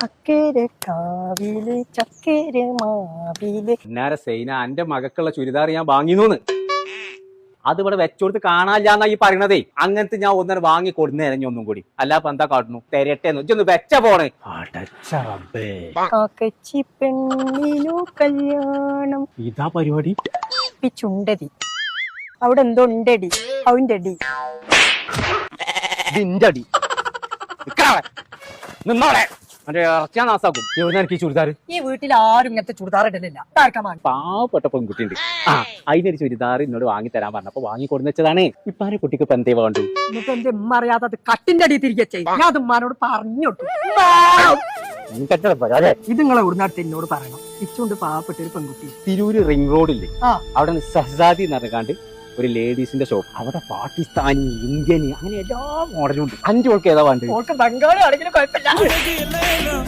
അക്കേരെ കാവില് ചക്കേരെ മാവില്. പിന്നാരെ സൈന എന്റെ മകക്കുള്ള ചുരിദാർ ഞാൻ വാങ്ങിന്നൂന്ന് അത് ഇവിടെ വെച്ചോടുത്ത് കാണാനില്ലാന്നാ ഈ പറയണതേ. അങ്ങനത്തെ ഞാൻ ഒന്നര വാങ്ങി കൊടുന്നേ ഒന്നും കൂടി. അല്ലാപ്പ എന്താ കാട്ടുന്നു തെരട്ടെന്ന് ഇജ്ജൊന്ന് വെച്ച പോണേ. കാക്കച്ചി പെണ്ണിനു കല്യാണം. ഇതാ പരിപാടി. ചുണ്ടതി അവിടെ എന്തോ ഉണ്ടടി. അവന്റെ അടി ഇതിന്റെ അടി നിന്നോളെ എന്റെ ഇറച്ചാ നാസാക്കും. എവിടെ എനിക്ക് ചുരിദാർ? ഈ വീട്ടിൽ ആരും ഇങ്ങനത്തെ ചുരിദാർ ഇടലില്ല. പാവപ്പെട്ട പെൺകുട്ടിയുണ്ട്. അതിനൊരു ചുരിദാർ എന്നോട് വാങ്ങി തരാൻ പറഞ്ഞപ്പോ വാങ്ങി കൊടുന്നതാണ്. ഇപ്പാരെ കുട്ടിക്ക് ഇപ്പൊ എന്തേ വേണ്ടു? എന്നിട്ട് എന്റെ ഉമ്മ അറിയാതെ അത് കട്ടിന്റെ അടി തിരികെ ചെയ്യും. ഞാൻ അത് ഉമ്മാനോട് പറഞ്ഞോട്ടു. ഇത് നിങ്ങളെ ഉടനാട്ട് എന്നോട് പറയണം. ഇച്ചുകൊണ്ട് പാവപ്പെട്ട ഒരു പെൺകുട്ടി തിരൂര് റിംഗ് റോഡില്ലേ, അവിടെ സഹസാദി നടക്കാണ്ട് ഒരു ലേഡീസിന്റെ ഷോപ്പ്. അവിടെ പാകിസ്ഥാനി, ഇന്ത്യന് അങ്ങനെ എല്ലാ മോഡലും ഉണ്ട്. 5 ഓൾക്ക് ഏതാ വേണ്ടത്? ബംഗാളി ആണെങ്കിലും കുഴപ്പമില്ല.